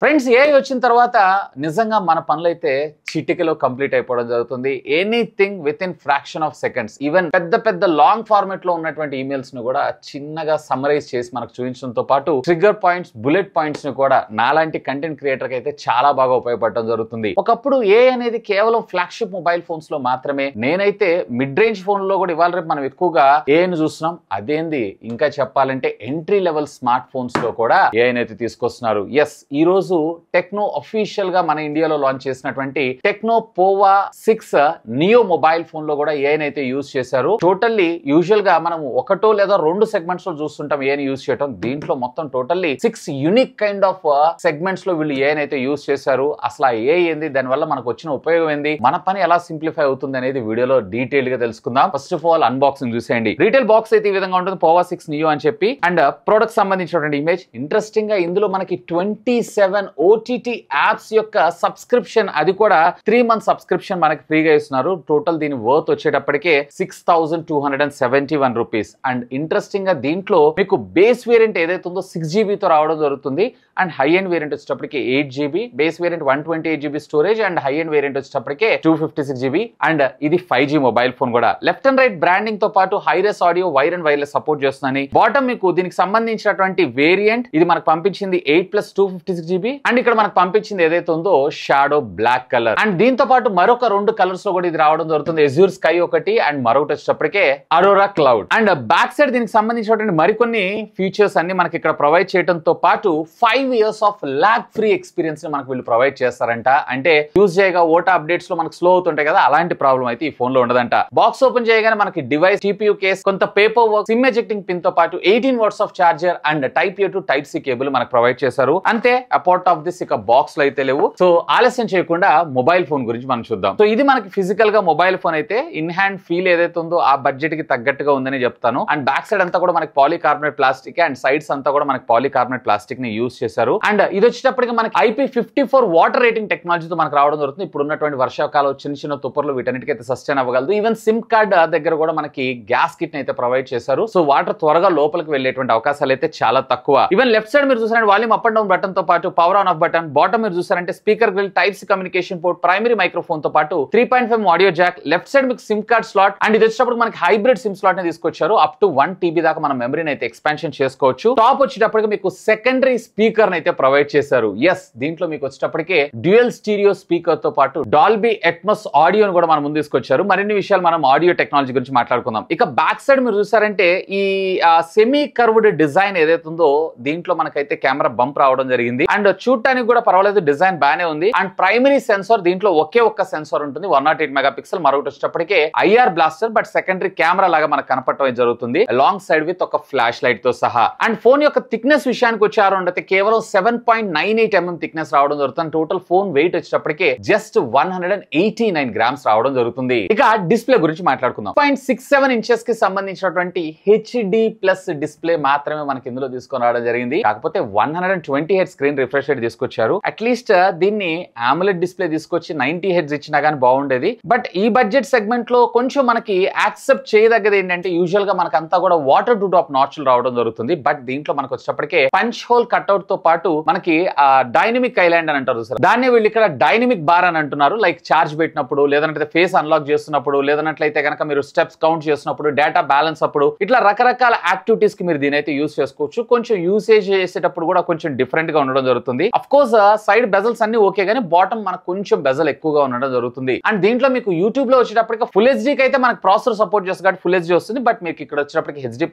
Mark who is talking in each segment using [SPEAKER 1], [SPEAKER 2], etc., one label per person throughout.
[SPEAKER 1] Friends AI వచ్చిన తర్వాత నిజంగా మన పనులైతే చిటికలో కంప్లీట్ అయిపోవడం జరుగుతుంది. Anything with in fraction of seconds. Even పెద్ద పెద్ద లాంగ్ ఫార్మాట్ లో ఉన్నటువంటి ఈమెయిల్స్ ను కూడా చిన్నగా సమ్మరైజ్ చేసి మనకు చూపించడంతో పాటు ట్రిగ్గర్ పాయింట్స్, బుల్లెట్ పాయింట్స్ ను కూడా నాలాంటి కంటెంట్ క్రియేటర్ కి అయితే చాలా బాగా ఉపయోగపడడం జరుగుతుంది. ఒకప్పుడు ఏఐ అనేది కేవలం ఫ్లాగ్షిప్ మొబైల్ ఫోన్స్ లో మాత్రమే. నేనైతే మిడ్ రేంజ్ ఫోన్ లో కూడా ఇవాళ రేపు మనం ఎక్కువగా ఏఐని చూస్తున్నాం. అదేంది ఇంకా చెప్పాలంటే ఎంట్రీ లెవెల్ స్మార్ట్ ఫోన్స్ లో కూడా ఏఐని అయితే తీసుకొస్తున్నారు. ఎస్, ఈ రోజు టెక్నో అఫీషియల్ గా మన ఇండియాలో లాంచ్ చేసినటువంటి టెక్నో పోవా 6 నియో మొబైల్ ఫోన్ లో కూడా ఏఐని అయితే యూజ్ చేశారు. టోటల్లీ యూజువల్ గా మనం ఒకటో లేదా రెండు సెగ్మెంట్స్ లో చూస్తుంటాం ఏఐని యూజ్ చేయడం. దీంట్లో మొత్తం totally 6 unique kind of segments లో వీళ్ళు ఏఐని అయితే యూజ్ చేశారు. అసలు ఆ ఏఐ ఏంది, దాని వల్ల మనకు వచ్చిన ఉపయోగం ఏంది, మన పని ఎలా సింప్లిఫై అవుతుంది అనేది వీడియోలో డీటెయిల్ గా తెలుసుకుందాం. ఫస్ట్ ఆఫ్ ఆల్ అన్బాక్సింగ్ చూసేయండి. రీటైల్ బాక్స్ అయితే ఈ విధంగా ఉంటుంది, పోవా 6 నియో అని చెప్పి. అండ్ ప్రొడక్ట్ సంబంధించినటువంటి ఇమేజ్. ఇంట్రెస్టింగ్ గా ఇందులో మనకి 27 ఓటీటీ యాప్స్ యొక్క సబ్స్క్రిప్షన్, అది కూడా 3 month సబ్స్క్రిప్షన్ మనకి ఫ్రీగా ఇస్తున్నారు. టోటల్ దీని వర్త్ వచ్చేటప్పటికే 6,271 రూపీస్. అండ్ ఇంట్రెస్టింగ్ గా దీంట్లో మీకు బేస్ వేరియంట్ ఏదైతే ఉందో 6GB తో రావడం జరుగుతుంది. అండ్ హై ఎండ్ వేరియంట్ వచ్చేటప్పటికి 8GB, base variant 128GB storage, and high end variant వచ్చేటప్పటికే 256GB. అండ్ ఇది 5G మొబైల్ ఫోన్ కూడా. లెఫ్ట్ అండ్ రైట్ బ్రాండింగ్ తో పాటు hi res audio, wire and wireless support చేస్తుందని. బాటమ్ మీకు దీనికి సంబంధించినటువంటి వేరియంట్ ఇది మనకు పంపించింది 8+ 256GB. అండ్ ఇక్కడ మనకు పంపించింది ఏదైతే ఉందో షాడో బ్లాక్ కలర్. అండ్ దీంతో పాటు మరొక 2 కలర్స్ లో కూడా ఇది రావడం జరుగుతుంది. ఎజ్యూర్ స్కై ఒకటి, అండ్ మరొకటి వచ్చేటప్పటికే aurora cloud. And back side దీనికి సంబంధించినటువంటి మరికొన్ని ఫీచర్స్ అన్ని మనకి ఇక్కడ ప్రొవైడ్ చేయడంతో పాటు 5 years of lag free experience ని మనకు వీళ్ళు ప్రొవైడ్ చేస్తారంట. అంటే యూజ్ చేయగా ఓటా అప్డేట్స్ లో మనకు స్లో అవుతుంటాయి కదా, అలాంటి ప్రాబ్లం అయితే ఈ ఫోన్ లో ఉండదంట. బాక్స్ ఓపెన్ చేయగానే మనకి డివైస్, CPU కేస్, కొంత paper work, SIM ejecting pin తో పాటు 18 watts of charger and type A to type C cable మనకు ప్రొవైడ్ చేశారు. అంతే, అపార్ట్ ఆఫ్ దిస్ ఇక బాక్స్ లో అయితే లేవు. సో ఆలస్యం చేయకుండా మొబైల్ ఫోన్ గురించి మనం చూద్దాం. సో ఇది మనకి ఫిజికల్ గా మొబైల్ ఫోన్ అయితే ఇన్ హ్యాండ్ ఫీల్ ఏదైతే ఉందో ఆ బడ్జెట్ కి తగ్గట్టుగా ఉందని చెప్తాను. అండ్ బ్యాక్ సైడ్ అంతా కూడా మనకి పాలీకార్బోనేట్ ప్లాస్టిక్, అండ్ సైడ్స్ అంతా కూడా మనకి పాలీకార్బోనేట్ ప్లాస్టిక్ ని యూజ్ చేశారు. అండ్ ఇది వచ్చేటప్పటికి మనకి IP54 వాటర్ రేటింగ్ టెక్నాలజీతో మనకు రావడం జరుగుతుంది. ఇప్పుడు ఉన్నటువంటి వర్షాకాలం చిన్న చిన్న తుప్పర్లు వీటన్నిటికీ అయితే సస్టైన్ అవ్వగలదు. ఈవెన్ సిమ్ కార్డ్ దగ్గర కూడా మనకి గ్యాస్ కిట్ ని అయితే ప్రొవైడ్ చేశారు. సో వాటర్ త్వరగా లోపలికి వెళ్ళేటువంటి అవకాశాలు అయితే చాలా తక్కువ. ఈవెన్ లెఫ్ట్ సైడ్ మీరు చూసారంటే volume up and down button తో పాటు power on off button. Bottom మీరు చూసారంటే speaker grill, type C communication port, primary microphone తో పాటు 3.5 ఆడియో జాక్. లెఫ్ట్ సైడ్ మీకు సిమ్ కార్డ్ స్లాట్. అండ్ ఇది వచ్చేటప్పుడు మనకి హైబ్రిడ్ సిమ్ స్లాట్ ని తీసుకొచ్చారు. అప్ టు 1 TB దాకా మన మెమరీని అయితే ఎక్స్పాన్షన్ చేసుకోవచ్చు. టాప్ వచ్చేటప్పటికి మీకు సెకండరీ స్పీకర్ అయితే ప్రొవైడ్ చేశారు. ఎస్, దీంట్లో మీకు వచ్చేటప్పటికే డ్యూయల్ స్టీరియో స్పీకర్ తో పాటు డాల్బీ అట్మాస్ ఆడియోని కూడా మనం ముందు తీసుకొచ్చారు. మరిన్ని విషయాలు మనం ఆడియో టెక్నాలజీ గురించి మాట్లాడుకుందాం. ఇక బ్యాక్ సైడ్ మీరు చూసారంటే ఈ సెమీ కర్వ్డ్ డిజైన్ ఏదైతే ఉందో దీంట్లో మనకైతే కెమెరా బంప్ రావడం జరిగింది. అండ్ చూడటానికి కూడా పర్వాలేదు, డిజైన్ బానే ఉంది. అండ్ ప్రైమరీ సెన్సార్ దీంట్లో ఒకే ఒక్క సెన్సార్ ఉంటుంది, 108 మెగాపిక్సెల్. మరొకటి వచ్చేటప్పటికే IR blaster, but secondary camera లాగా మనకు కనపడటం జరుగుతుంది, అలాంగ్ సైడ్ విత్ ఒక ఫ్లాష్ లైట్ తో సహా. అండ్ ఫోన్ యొక్క థిక్నెస్ విషయానికి వచ్చారు అంటే కేవలం 7.98 mm థిక్నెస్ రావడం జరుగుతుంది. టోటల్ ఫోన్ వెయిట్ వచ్చేటప్పటికే జస్ట్ 189 grams రావడం జరుగుతుంది. ఇక డిస్ప్లే గురించి మాట్లాడుకుందాం. 0.67 inches కి సంబంధించినటువంటి HD+ డిస్ప్లే మాత్రమే మనకి ఇందులో తీసుకొని రావడం జరిగింది. కాకపోతే 120Hz స్క్రీన్ రిఫ్రెష్ రేట్ తీసుకొచ్చారు. అట్లీస్ట్ దీన్ని AMOLED డిస్ప్లే తీసుకొచ్చి 90Hz ఇచ్చినా గానీ బాగుండేది. బట్ ఈ బడ్జెట్ సెగ్మెంట్ లో కొంచెం మనకి యాక్సెప్ట్ చేయదగ్గది ఏంటంటే యూజువల్ గా మనకంతా కూడా వాటర్ టు టాప్ నాచ్లు రావడం జరుగుతుంది. బట్ దీంట్లో మనకు వచ్చేటప్పటికే పంచ్ హోల్ కట్అవుట్ తో పాటు మనకి డైనమిక్ ఐలాండ్ అని అంటారు సార్, దాన్ని వీళ్ళు ఇక్కడ డైనమిక్ బార్ అని అంటున్నారు. లైక్ చార్జ్ పెట్టినప్పుడు, లేదంటే ఫేస్ అన్లాక్ చేస్తున్నప్పుడు, లేదన్నట్లయితే కనుక మీరు స్టెప్స్ కౌంట్ చేస్తున్నప్పుడు, డేటా బ్యాలెన్స్ అప్పుడు, ఇట్లా రకరకాల యాక్టివిటీస్ కి మీరు దీని అయితే యూజ్ చేసుకోవచ్చు. కొంచెం యూసేజ్ చేసేటప్పుడు కూడా కొంచెం డిఫరెంట్ గా ఉండడం జరుగుతుంది. అఫ్ కోర్స్ సైడ్ బెజల్స్ అన్ని ఓకే గానీ బాటమ్ మనకు కొంచెం బెజల్ ఎక్కువగా ఉండడం జరుగుతుంది. అండ్ దీంట్లో మీకు యూట్యూబ్ లో వచ్చేటప్పటికి ఫుల్ హెచ్డీ అయితే మనకు ప్రాసెసర్ సపోర్ట్ చేస్తుంది కాబట్టి ఫుల్ హెచ్డీ వస్తుంది. బట్ మీకు ఇక్కడ వచ్చేటప్పటికి HD+.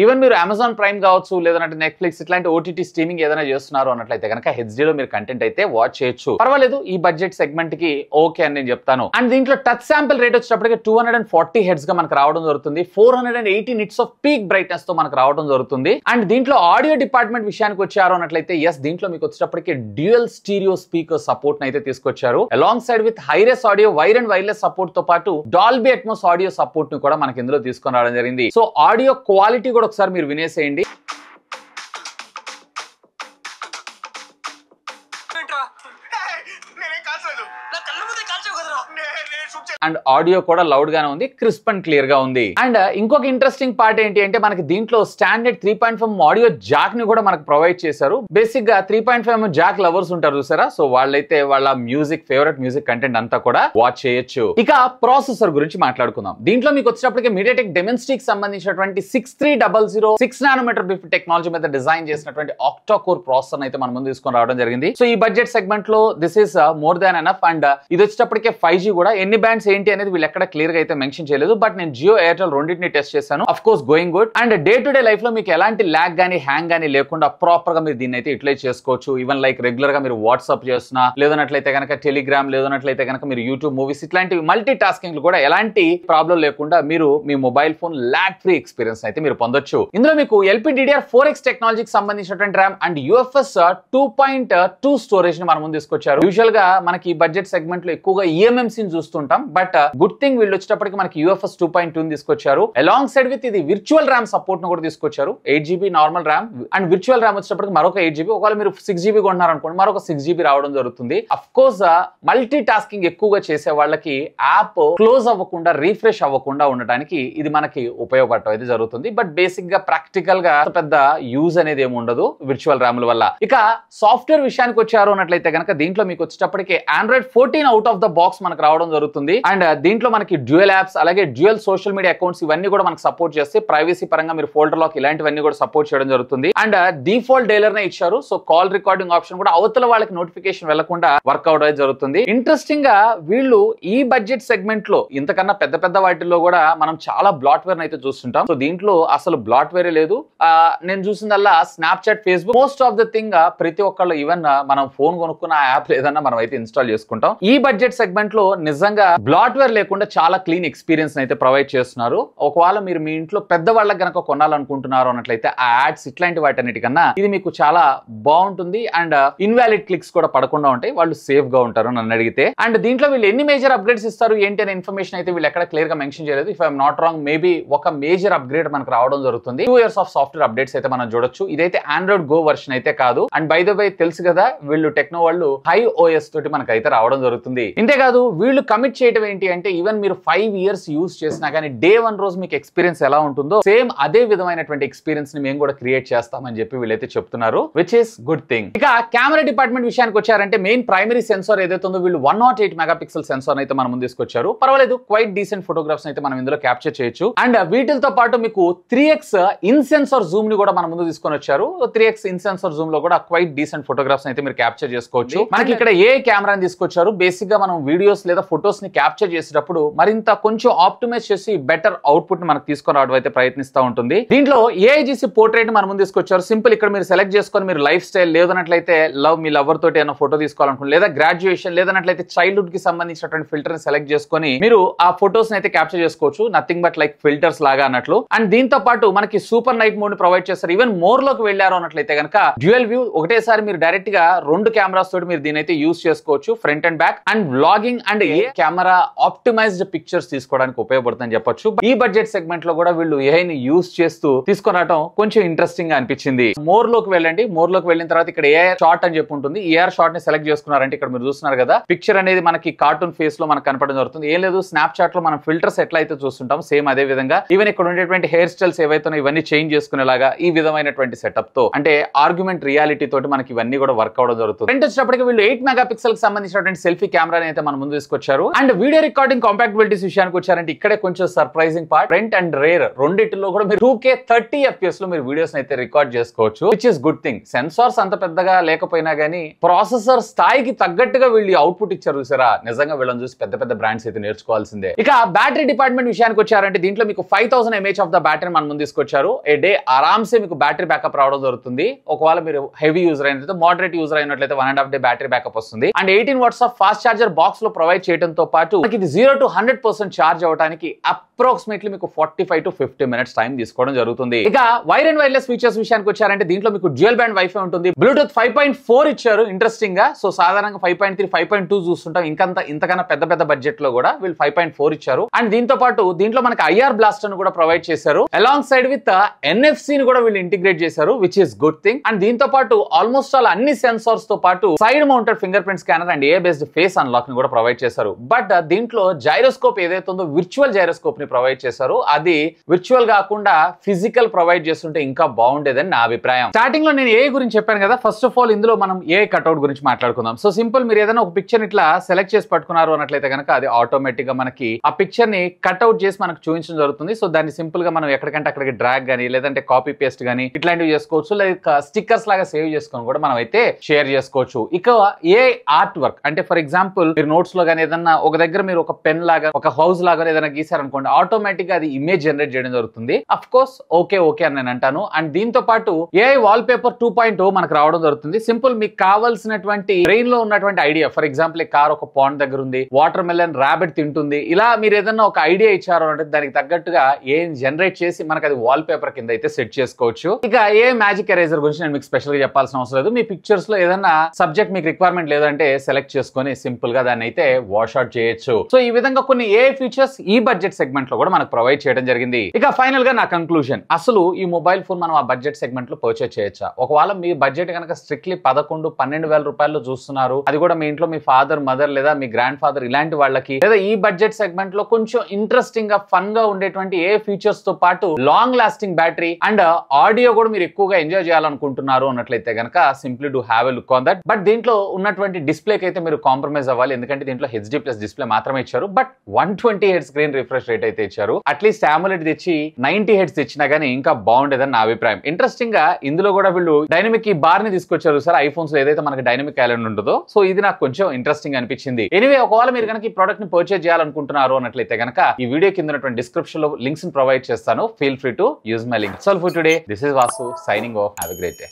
[SPEAKER 1] ఈవెన్ మీరు అమెజాన్ ప్రైమ్ కావచ్చు, లేదంటే నెట్ఫ్లిక్స్ ఇట్లాంటి ఓటీటీ స్ట్రీమింగ్ ఏదైనా చేస్తున్నారు అన్నట్లయితే కనుక హెచ్డీలో మీరు కంటెంట్ అయితే వాచ్ చేయొచ్చు. పర్వాలేదు, ఈ బడ్జెట్ సెగ్మెంట్ కి ఓకే అని నేను చెప్తాను. అండ్ దీంట్లో టచ్ శాంపిల్ రేట్ వచ్చేటప్పటికి 240 Hz గా మనకు రావడం జరుగుతుంది. 480 nits ఆఫ్ పీక్ బ్రైట్నెస్ తో మనకు రావడం జరుగుతుంది. అండ్ దీంట్లో ఆడియో డిపార్ట్మెంట్ విషయానికి వచ్చారు అన్నట్లయితే ఎస్, దీంట్లో మీకు వచ్చేటప్పటికి డ్యూయల్ స్టీరియో స్పీకర్ సపోర్ట్ అయితే తీసుకొచ్చారు. Along side with hi-res audio, wire and wireless support తో పాటు డాల్బీ అట్మాస్ ఆడియో సపోర్ట్ ని కూడా మనకి ఇందులో తీసుకొని రావడం జరిగింది. సో ఆడియో క్వాలిటీ కూడా ఒకసారి మీరు వినేసేయండి. అండ్ ఆడియో కూడా లౌడ్ గానే ఉంది, క్రిస్ప్ అండ్ క్లియర్ గా ఉంది. అండ్ ఇంకొక ఇంట్రెస్టింగ్ పార్ట్ ఏంటి అంటే మనకి దీంట్లో స్టాండర్డ్ 3.5 ఆడియో జాక్ ని కూడా మనకు ప్రొవైడ్ చేశారు. బేసిక్ గా 3.5 జాక్ లవర్స్ ఉంటారు చూసారా, సో వాళ్ళైతే వాళ్ళ మ్యూజిక్ ఫేవరెట్ మ్యూజిక్ కంటెంట్ అంతా కూడా వాచ్ చేయొచ్చు. ఇక ప్రాసెసర్ గురించి మాట్లాడుకుందాం. దీంట్లో మీకు వచ్చేటప్పటికి మీడియాటెక్ డెమెన్సిటీ కి సంబంధించినటువంటి 6300 6 నానోమీటర్ బిఫ్ టెక్నాలజీ మీద డిజైన్ చేసినటువంటి ఆక్టా కోర్ ప్రాసెసర్ అయితే మన ముందు తీసుకొని రావడం జరిగింది. సో ఈ బడ్జెట్ సెగ్మెంట్ లో this is more than enough. And ఇది వచ్చేటప్పటికే 5G కూడా. ఎన్ని బ్యాండ్స్ ఏంటి అనేది వీళ్ళు ఎక్కడ క్లియర్ గా అయితే మెన్షన్ చేయలేదు, బట్ నేను జియో ఎయిర్టెల్ రెండింటిని టెస్ట్ చేశాను. Of course going good. And day to day life లో మీకు ఎలాంటి ల్యాగ్ గానీ హ్యాంగ్ గానీ లేకుండా ప్రాపర్ గా మీరు దీన్ని అయితే యూటిలైజ్ చేసుకోవచ్చు. ఈవెన్ లైక్ రెగ్యులర్ గా మీరు వాట్సాప్ చేస్తున్నా, లేదన్నట్లయితే కనుక టెలిగ్రామ్, లేదన్నట్లయితే కనుక మీరు యూట్యూబ్ మూవీస్ ఇట్లాంటి మల్టీ టాస్కింగ్ కూడా ఎలాంటి ప్రాబ్లం లేకుండా మీరు మీ mobile phone lag free experience అయితే మీరు పొందొచ్చు. ఇందులో మీకు LPDDR4X టెక్నాలజీకి సంబంధించినటువంటి ర్యామ్ అండ్ UFS 2.2 స్టోరేజ్ ని మనం ముందు తీసుకొచ్చారు. యూజువల్ గా మనకి బడ్జెట్ సెగ్మెంట్ లో ఎక్కువగా eMMC ని చూస్తుంటాం, బట్ గుడ్ థింగ్ వీళ్ళు వచ్చేటప్పటికి మనకి UFS 2.2 ని తీసుకొచ్చారు. అలాంగ్ సైడ్ విత్ ఇది విర్చువల్ ర్యామ్ సపోర్ట్ ను కూడా తీసుకొచ్చారు. 8GB normal RAM and virtual RAM వచ్చేటప్పటికి మరొక 8GB. ఒకవేళ మీరు 6GB కొన్నారు అనుకోండి, మరొక 6GB రావడం జరుగుతుంది. అఫ్ కోర్స్ మల్టీ టాస్కింగ్ ఎక్కువగా చేసే వాళ్ళకి యాప్ క్లోజ్ అవ్వకుండా, రీఫ్రెష్ అవ్వకుండా ఉండడానికి ఇది మనకి ఉపయోగపడటం అయితే జరుగుతుంది. బట్ బేసిక్ గా ప్రాక్టికల్ గా పెద్ద యూజ్ అనేది ఏమి ఉండదు విర్చువల్ ర్యామ్ల వల్ల. ఇక సాఫ్ట్వేర్ విషయానికి వచ్చారు అన్నట్లయితే కనుక దీంట్లో మీకు వచ్చేటప్పటికి Android 14 out of the box మనకు రావడం జరుగుతుంది. అండ్ దీంట్లో మనకి డ్యూయల్ యాప్స్, అలాగే డ్యూయల్ సోషల్ మీడియా అకౌంట్స్ ఇవన్నీ కూడా మనకు సపోర్ట్ చేస్తే ప్రైవసీ పరంగా మీరు ఫోల్డర్ లాక్ ఇలాంటివన్నీ కూడా సపోర్ట్ చేయడం జరుగుతుంది. అండ్ డిఫాల్ట్ డైలర్ నే ఇచ్చారు. సో కాల్ రికార్డింగ్ ఆప్షన్ కూడా అవతల వాళ్ళకి నోటిఫికేషన్ వెళ్లకుండా వర్క్ అవుట్ అయితే జరుగుతుంది. ఇంట్రెస్టింగ్ గా వీళ్ళు ఈ బడ్జెట్ సెగ్మెంట్ లో ఇంతకన్నా పెద్ద పెద్ద వాటిల్లో కూడా మనం చాలా బ్లాట్వేర్ అయితే చూస్తుంటాం. సో దీంట్లో అసలు బ్లాట్వేరే లేదు. నేను చూసిందల్లా Snapchat, Facebook, most of the thing ప్రతి ఒక్కళ్ళు ఈవెన్ మనం ఫోన్ కొనుక్కున్న యాప్ లేదన్నా మనం అయితే ఇన్స్టాల్ చేసుకుంటాం. ఈ బడ్జెట్ సెగ్మెంట్ లో నిజంగా బ్లాట్వేర్ లేకుండా చాలా క్లీన్ ఎక్స్పీరియన్స్ అయితే ప్రొవైడ్ చేస్తున్నారు. ఒకవేళ మీరు మీ ఇంట్లో పెద్దవాళ్ళకి గనక కొనాలనుకుంటున్నారు అన్నట్లయితే ఆ యాడ్స్ ఇట్లాంటి వాటన్నిటికన్నా ఇది మీకు చాలా బాగుంటుంది. అండ్ ఇన్వాలిడ్ క్లిక్స్ కూడా పడకుండా ఉంటాయి, వాళ్ళు సేఫ్ గా ఉంటారు నన్ను అడిగితే. అండ్ దీంట్లో వీళ్ళు ఎన్ని మేజర్ అప్గ్రేడ్స్ ఇస్తారు ఏంటి అనే ఇన్ఫర్మేషన్ అయితే వీళ్ళు ఎక్కడ క్లియర్ గా మెన్షన్ చేయలేదు. If I'm not wrong, maybe ఒక మేజర్ అప్గ్రేడ్ మనకు రావడం జరుగుతుంది. 2 years ఆఫ్ సాఫ్ట్వేర్ అప్డేట్స్ అయితే మనం చూడొచ్చు. ఇదైతే ఆండ్రాయిడ్ గో వర్షన్ అయితే కాదు. అండ్ బై ద వే తెలుసు కదా, వీళ్ళు టెక్నో వాళ్ళు హై OS తోటి మనకు అయితే రావడం జరుగుతుంది. ఇంతేకాదు వీళ్ళు కమిట్ చేయడం ఏంటి అంటే ఈవెన్ మీరు 5 years యూజ్ చేసినా కానీ డే 1 రోజు మీకు ఎక్స్పీరియన్స్ ఎలా ఉంటుందో సేమ్ అదే విధమైనటువంటి ఎక్స్పీరియన్స్ ని మేము కూడా క్రియేట్ చేస్తామని చెప్పి వీళ్ళైతే చెప్తున్నారు, విచ్ ఇస్ గుడ్ థింగ్. ఇక కెమెరా డిపార్ట్మెంట్ విషయానికి వచ్చారంటే మెయిన్ ప్రైమరీ సెన్సార్ ఏదైతే ఉందో వీళ్ళు 108 మెగాపిక్సెల్ సెన్సార్ అయితే మనం ముందు తీసుకొచ్చారు. పర్వాలేదు, క్వైట్ డీసెంట్ ఫోటోగ్రాఫ్స్ అయితే మనం ఇందులో క్యాప్చర్ చేయొచ్చు. అండ్ వీటితో పాటు మీకు 3x ఇన్ సెన్సార్ జూమ్ ని కూడా మనం ముందు తీసుకొని వచ్చారు. 3x ఇన్ సెన్సార్ జూమ్ లో కూడా క్వైట్ డీసెంట్ ఫోటోగ్రాఫ్స్ అయితే మీరు క్యాప్చర్ చేసుకోవచ్చు. మనకి ఇక్కడ ఏ కెమెరాని తీసుకొచ్చారు, బేసిక్ గా మనం వీడియోస్ లేదా ఫోటోస్ ని క్యాప్చర్ చేసేటప్పుడు మరింత కొంచెం ఆప్టిమైజ్ చేసి బెటర్ అవుట్పుట్ ని మనకు తీసుకొని రావడం అయితే ప్రయత్నిస్తూ ఉంటుంది. దీంట్లో AIGC పోర్ట్రేట్ మనం ముందు తీసుకొచ్చారు. సింపుల్ ఇక్కడ మీరు సెలెక్ట్ చేసుకొని మీరు లైఫ్ స్టైల్ లేదన్నట్లయితే లవ్, మీ లవర్ తోటి ఏమైనా ఫోటో తీసుకోవాలనుకుంటే, లేదా గ్రాడ్యుయేషన్, లేదన్నట్లయితే చైల్డ్హుడ్ కి సంబంధించినటువంటి ఫిల్టర్ ని సెలెక్ట్ చేసుకొని మీరు ఆ ఫోటోస్ అయితే క్యాప్చర్ చేసుకోవచ్చు. నథింగ్ బట్ లైక్ ఫిల్టర్స్ లాగా అన్నట్లు. అండ్ దీంతో పాటు మనకి సూపర్ నైట్ మోడ్ ని ప్రొవైడ్ చేస్తారు. ఈవెన్ మోర్ లోకి వెళ్ళారు అన్నట్లయితే కనుక డ్యూయల్ వ్యూ, ఒకటేసారి మీరు డైరెక్ట్ గా 2 కెమెరాస్ తోటి మీరు దీని అయితే యూజ్ చేసుకోవచ్చు, front and back. And vlogging and A camera optimised pictures తీసుకోవడానికి ఉపయోగపడుతుందని చెప్పొచ్చు. ఈ బడ్జెట్ సెగ్మెంట్ లో కూడా వీళ్ళు AI ని యూజ్ చేస్తూ తీసుకొని రావడం కొంచెం ఇంట్రెస్టింగ్ గా అనిపించింది. మోర్ లోకి వెళ్ళండి. మోర్ లోకి వెళ్ళిన తర్వాత ఇక్కడ AR షాట్ అని చెప్పి ఉంటుంది. AR షాట్ ని సెలెక్ట్ చేసుకున్నారంటే ఇక్కడ మీరు చూస్తున్నారు కదా, పిక్చర్ అనేది మనకి కార్టూన్ ఫేస్ లో మనకు కనపడడం జరుగుతుంది. ఏం లేదు, స్నాప్చాట్ లో మనం ఫిల్టర్స్ ఎట్లా అయితే చూస్తుంటాం సేమ్ అదే విధంగా ఈవెన్ ఇక్కడ ఉండేటువంటి హెయిర్ స్టైల్స్ ఏవైతే ఇవన్నీ చేంజ్ చేసుకునేలాగా ఈ విధమైనటువంటి సెటప్ తో, అంటే ఆర్గ్యుమెంట్ రియాలిటీ తోటి మనకి ఇవన్నీ కూడా వర్క్ అవడం జరుగుతుంది. ఫ్రంట్ వచ్చేటప్పటికి వీళ్ళు 8 మెగాపిక్సెల్ కి సంబంధించినటువంటి సెల్ఫీ కెమెరాని అయితే మన ముందు తీసుకొచ్చారు. అండ్ వీడియో రికార్డింగ్ కాంపాక్టబిలిటీస్ విషయానికి వచ్చారంటే ఇక్కడే కొంచెం surprising part. Front and rare రెండిట్లో కూడా మీరు 2K 30 FPS లో మీరు వీడియోస్ అయితే రికార్డ్ చేసుకోవచ్చు, which is good thing. Sensors అంత పెద్దగా లేకపోయినా గానీ ప్రాసెసర్ స్థాయికి తగ్గట్టుగా వీళ్ళు అవుట్పుట్ ఇచ్చారు చూసారా, నిజంగా వీళ్ళని చూసి పెద్ద పెద్ద బ్రాండ్స్ అయితే నేర్చుకోవాల్సిందే. ఇక బ్యాటరీ డిపార్ట్మెంట్ విషయానికి వచ్చారంటే దీంట్లో మీకు 5000 mAh ఆఫ్ ద బ్యాటరీ మన ముందు తీసుకొచ్చారు. ఏ డే ఆరామ్సే మీకు బ్యాటరీ బ్యాకప్ రావడం జరుగుతుంది. ఒకవేళ మీరు హెవీ యూజర్ అయినట్లయితే, మోడరేట్ యూజర్ అయినట్లయితే 1.5 day బ్యాటరీ బ్యాకప్ వస్తుంది. And 18 watts of fast charger box లో ప్రొవైడ్ చేయడంతో పాటు మనకి ఇది 0 to 100% చార్జ్ అవడానికి అప్రాక్సిమేట్లీ మీకు 45 to 50 minutes టైం తీసుకోవడం జరుగుతుంది. ఇక వైర్ అండ్ వైర్లెస్ ఫీచర్స్ విషయానికి వచ్చారంటే దీంట్లో మీకు డ్యూయల్ బ్యాండ్ వైఫై ఉంటుంది, బ్లూటూత్ 5.4 ఇచ్చారు. ఇంట్రెస్టింగ్ గా సో సాధారణంగా 5.3 5.2 చూస్తుంటాం, ఇంతకన్నా పెద్ద బడ్జెట్ లో కూడా వీళ్ళు 5.4 ఇచ్చారు. అండ్ దీంతో పాటు దీంట్లో మనకి ఐఆర్ బ్లాస్టర్ ను కూడా ప్రొవైడ్ చేశారు. అలాంగ్ సైడ్ విత్ NFC ని కూడా వీళ్ళు ఇంటిగ్రేట్ చేశారు, which is good thing. And దీంతో పాటు ఆల్మోస్ట్ ఆల్ అన్ని సెన్సార్స్ తో పాటు side mounted finger print scanner and A based face unlock ని కూడా ప్రొవైడ్ చేశారు. బట్ దీంట్లో జైరోస్కోప్ ఏదైతే ఉందో విర్చువల్ జైరోస్కోప్ ని ప్రొవైడ్ చేశారు. అది విర్చువల్ కాకుండా ఫిజికల్ ప్రొవైడ్ చేస్తుంటే ఇంకా బాగుండేదని నా అభిప్రాయం. స్టార్టింగ్ లో నేను ఏ గురించి చెప్పాను కదా, ఫస్ట్ ఆఫ్ ఆల్ ఇందులో మనం ఏ కట్అవుట్ గురించి మాట్లాడుకుందాం. సో సింపుల్, మీరు ఏదైనా ఒక పిక్చర్ ఇట్లా సెలెక్ట్ చేసి పట్టుకున్నారు అన్నట్లయితే కనుక అది ఆటోమేటిక్ గా మనకి ఆ పిక్చర్ ని కట్అవుట్ చేసి మనకు చూపించడం జరుగుతుంది. సో దాన్ని సింపుల్ గా మనం ఎక్కడికంటే అక్కడికి డ్రాగ్ గానీ లేదంటే కాపీ పేస్ట్ గానీ ఇట్లాంటివి చేసుకోవచ్చు. లైక్ స్టిక్కర్స్ లాగా సేవ్ చేసుకొని కూడా మనం అయితే షేర్ చేసుకోవచ్చు. ఇక ఏ ఆర్ట్ వర్క్ అంటే ఫర్ ఎగ్జాంపుల్ మీరు నోట్స్ లో గానీ ఏదన్నా ఒక దగ్గర మీరు ఒక పెన్ లాగా ఒక హౌస్ లాగా ఏదైనా గీసారనుకోండి, ఆటోమేటిక్ గా అది ఇమేజ్ జనరేట్ చేయడం జరుగుతుంది. అఫ్ కోర్స్ ఓకే అని నేను అంటాను. అండ్ దీంతో పాటు ఏఐ వాల్ పేపర్ 2.0 మనకు రావడం జరుగుతుంది. సింపుల్, మీకు కావాల్సినటువంటి బ్రెయిన్ లో ఉన్నటువంటి ఐడియా, ఫర్ ఎగ్జాంపుల్ ఈ కార్ ఒక పాండ్ దగ్గర ఉంది, వాటర్ మెలన్ ర్యాబిట్ తింటుంది, ఇలా మీరు ఏదన్నా ఒక ఐడియా ఇచ్చారు అంటే దానికి తగ్గట్టుగా ఏం జనరేట్ చేసి మనకు అది వాల్ పేపర్ కింద అయితే సెట్ చేసుకోవచ్చు. ఇక ఏ మ్యాజిక్ ఎరేజర్ గురించి నేను మీకు స్పెషల్ గా చెప్పాల్సిన అవసరం లేదు. మీ పిక్చర్స్ లో ఏదన్నా సబ్జెక్ట్ మీకు రిక్వైర్మెంట్ లేదంటే సెలెక్ట్ చేసుకొని సింపుల్ గా దాన్ని అయితే వాష్ అవుట్ చేయొచ్చు. సో ఈ విధంగా కొన్ని ఏ ఫీచర్స్ ఈ బడ్జెట్ సెగ్మెంట్ లో కూడా మనకు ప్రొవైడ్ చేయడం జరిగింది. ఇక ఫైనల్ గా నా కంక్లూజన్, అసలు ఈ మొబైల్ ఫోన్ మనం ఆ బడ్జెట్ సెగ్మెంట్ లో పర్చేస్ చేయొచ్చా? ఒకవేళ మీ బడ్జెట్ కనుక స్ట్రిక్ట్లీ 11-12 వేల రూపాయలు చూస్తున్నారు, అది కూడా మీ ఇంట్లో మీ ఫాదర్ మదర్ లేదా మీ గ్రాండ్ ఫాదర్ ఇలాంటి వాళ్ళకి, లేదా ఈ బడ్జెట్ సెగ్మెంట్ లో కొంచెం ఇంట్రెస్టింగ్ గా ఫన్ గా ఉండేటువంటి ఏ ఫీచర్స్ తో పాటు long lasting battery and audio కూడా మీరు ఎక్కువగా ఎంజాయ్ చేయాలనుకుంటున్నారు అన్నట్లయితే కనుక simply do have a look on that. But దీంట్లో ఉన్నటువంటి డిస్ప్లేకి అయితే మీరు కాంప్రమైజ్ అవ్వాలి, ఎందుకంటే దీంట్లో HD+ డిస్ప్లే మాత్రమే ఇచ్చారు. But 120 Hz screen refresh rate అయితే ఇచ్చారు. అట్లీస్ట్ AMOLED తెచ్చి 90 Hz ఇచ్చినా గానీ ఇంకా బాగుండేదని నా అభిప్రాయం. ఇంట్రెస్టింగ్ గా ఇందులో కూడా వీళ్ళు డైనమిక్ ఈ బార్ ని తీసుకొచ్చారు సార్, ఐఫోన్స్ లో ఏదైతే మనకి డైనమిక్ ఐలాండ్ ఉంటుందో. సో ఇది నాకు కొంచెం ఇంట్రెస్టింగ్ అనిపించింది. ఎనీవే, ఒకవేళ మీరు కనుక ఈ ప్రోడక్ట్ ని పర్చేజ్ చేయాలనుకుంటున్నారు అన్నట్లయితే కనుక ఈ వీడియో కింద ఉన్నటువంటి డిస్క్రిప్షన్ లో లింక్స్ ని ప్రొవైడ్ చేస్తాను. Feel free to use my link. So for today this is Vasu signing off. Have a great day.